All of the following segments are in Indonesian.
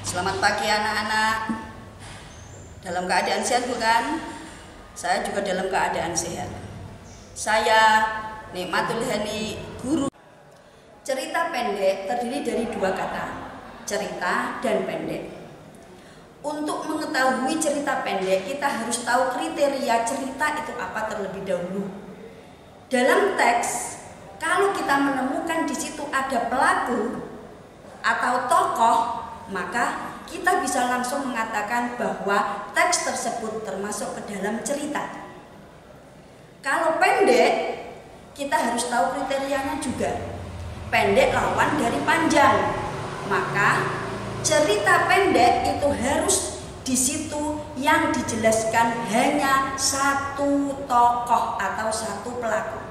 Selamat pagi anak-anak. Dalam keadaan sehat bukan? Saya juga dalam keadaan sehat. Saya Nikmatul Hani, guru. Cerita pendek terdiri dari dua kata, cerita dan pendek. Untuk mengetahui cerita pendek, kita harus tahu kriteria cerita itu apa terlebih dahulu. Dalam teks, kalau kita menemukan di situ ada pelaku atau tokoh, maka kita bisa langsung mengatakan bahwa teks tersebut termasuk ke dalam cerita. Kalau pendek, kita harus tahu kriterianya juga. Pendek lawan dari panjang. Maka cerita pendek itu harus di situ yang dijelaskan hanya satu tokoh atau satu pelaku.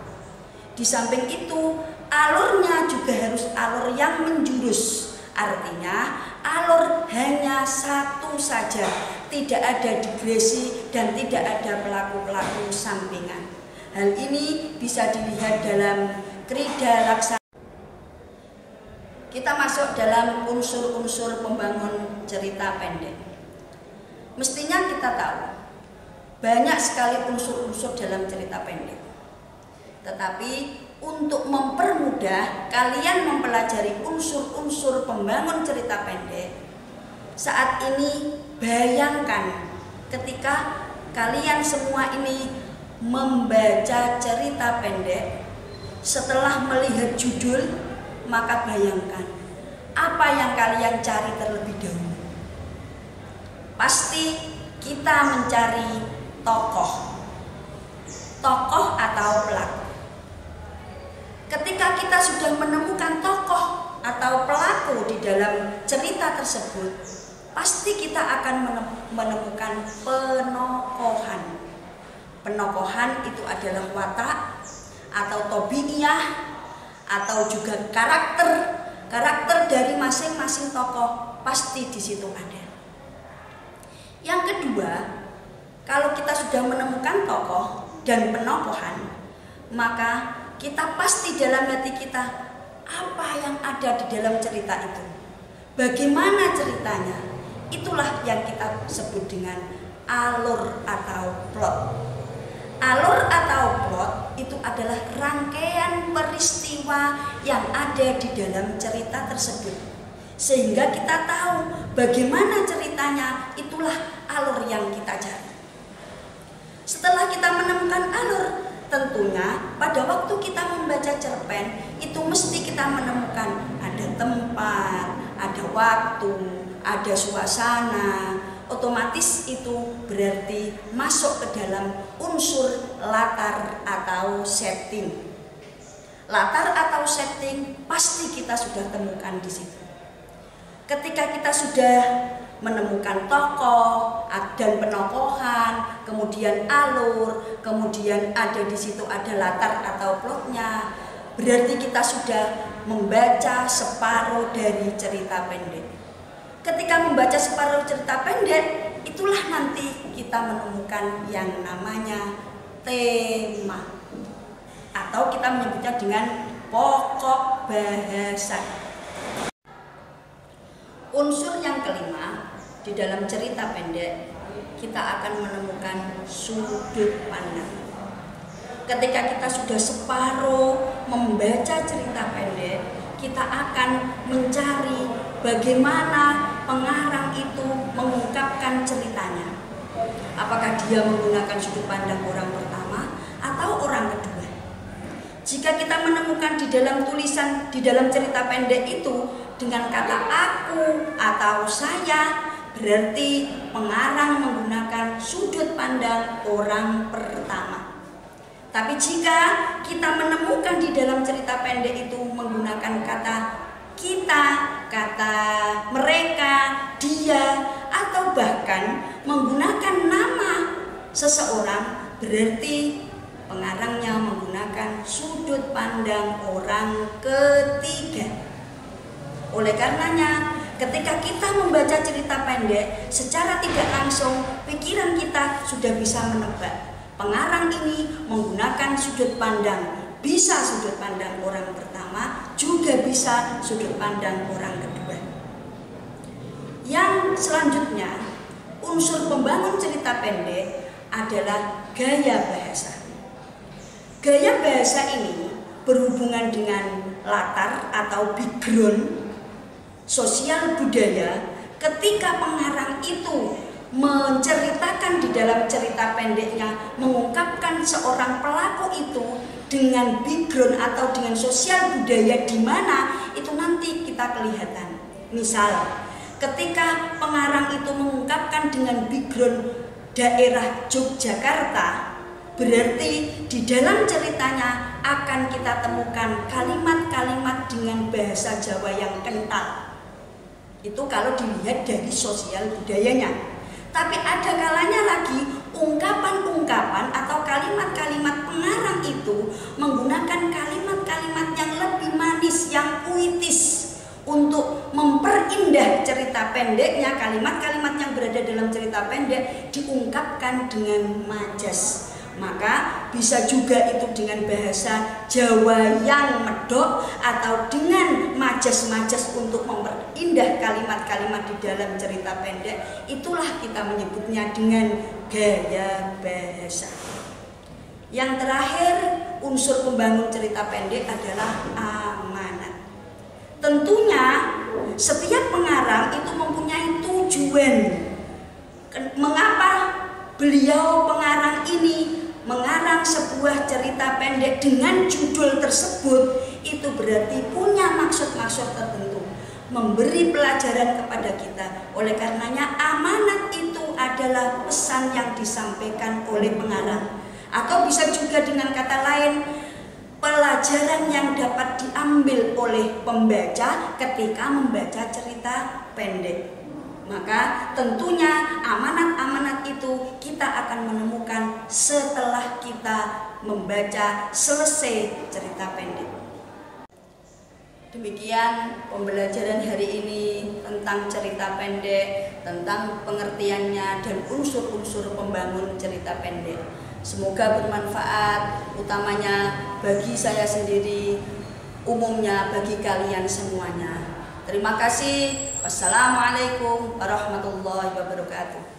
Di samping itu, alurnya juga harus alur yang menjurus. Artinya alur hanya satu saja, tidak ada digresi dan tidak ada pelaku-pelaku sampingan. Hal ini bisa dilihat dalam Krida Laksana. Kita masuk dalam unsur-unsur pembangun cerita pendek. Mestinya kita tahu banyak sekali unsur-unsur dalam cerita pendek. Tetapi untuk mempermudah kalian mempelajari unsur-unsur pembangun cerita pendek, saat ini bayangkan ketika kalian semua ini membaca cerita pendek, setelah melihat judul, maka bayangkan apa yang kalian cari terlebih dahulu. Pasti kita mencari tokoh atau pelaku. Ketika kita sudah menemukan tokoh atau pelaku di dalam cerita tersebut, pasti kita akan menemukan penokohan. Penokohan itu adalah watak atau tobiiyah atau juga karakter dari masing-masing tokoh pasti di situ ada. Yang kedua, kalau kita sudah menemukan tokoh dan penokohan, maka kita pasti dalam hati kita apa yang ada di dalam cerita itu, bagaimana ceritanya. Itulah yang kita sebut dengan alur atau plot. Alur atau plot itu adalah rangkaian peristiwa yang ada di dalam cerita tersebut, sehingga kita tahu bagaimana ceritanya. Itulah alur yang kita cari. Setelah kita menemukan alur, tentunya pada waktu kita membaca cerpen itu mesti kita menemukan ada tempat, ada waktu, ada suasana. Otomatis itu berarti masuk ke dalam unsur latar atau setting. Latar atau setting pasti kita sudah temukan di situ. Ketika kita sudah menemukan tokoh dan penokohan, kemudian alur, kemudian ada di situ ada latar atau plotnya, berarti kita sudah membaca separuh dari cerita pendek. Ketika membaca separuh cerita pendek, itulah nanti kita menemukan yang namanya tema, atau kita menyebutnya dengan pokok bahasa. Unsur yang kelima, di dalam cerita pendek kita akan menemukan sudut pandang. Ketika kita sudah separuh membaca cerita pendek, kita akan mencari bagaimana pengarang itu mengungkapkan ceritanya. Apakah dia menggunakan sudut pandang orang pertama atau orang kedua? Jika kita menemukan di dalam tulisan, di dalam cerita pendek itu dengan kata aku atau saya, berarti pengarang menggunakan sudut pandang orang pertama. Tapi jika kita menemukan di dalam cerita pendek itu menggunakan kata kita, kata mereka, dia, atau bahkan menggunakan nama seseorang, berarti pengarangnya menggunakan sudut pandang orang ketiga. Oleh karenanya, ketika kita membaca cerita pendek, secara tidak langsung pikiran kita sudah bisa menebak pengarang ini menggunakan sudut pandang, bisa sudut pandang orang pertama, juga bisa sudut pandang orang kedua. Yang selanjutnya, unsur pembangun cerita pendek adalah gaya bahasa. Gaya bahasa ini berhubungan dengan latar atau background sosial budaya. Ketika pengarang itu menceritakan di dalam cerita pendeknya, mengungkapkan seorang pelaku itu dengan background atau dengan sosial budaya di mana itu nanti kita kelihatan. Misal, ketika pengarang itu mengungkapkan dengan background daerah Yogyakarta, berarti di dalam ceritanya akan kita temukan kalimat-kalimat dengan bahasa Jawa yang kental. Itu kalau dilihat dari sosial budayanya. Tapi ada kalanya lagi ungkapan-ungkapan atau kalimat-kalimat pengarang itu menggunakan kalimat-kalimat yang lebih manis, yang puitis, untuk memperindah cerita pendeknya. Kalimat-kalimat yang berada dalam cerita pendek diungkapkan dengan majas. Maka bisa juga itu dengan bahasa Jawa yang medok atau dengan majas-majas untuk memperindah kalimat-kalimat di dalam cerita pendek. Itulah kita menyebutnya dengan gaya bahasa. Yang terakhir, unsur pembangun cerita pendek adalah amanat. Tentunya setiap pengarang itu mempunyai tujuan. Mengapa beliau pengarang ini mengarang sebuah cerita pendek dengan judul tersebut? Itu berarti punya maksud-maksud tertentu, memberi pelajaran kepada kita. Oleh karenanya amanat itu adalah pesan yang disampaikan oleh pengarang. Atau bisa juga dengan kata lain, pelajaran yang dapat diambil oleh pembaca ketika membaca cerita pendek. Maka tentunya amanat-amanat itu kita akan menemukan setelah kita membaca selesai cerita pendek. Demikian pembelajaran hari ini tentang cerita pendek, tentang pengertiannya dan unsur-unsur pembangun cerita pendek. Semoga bermanfaat, utamanya bagi saya sendiri, umumnya bagi kalian semuanya. Terima kasih. Wassalamualaikum warahmatullahi wabarakatuh.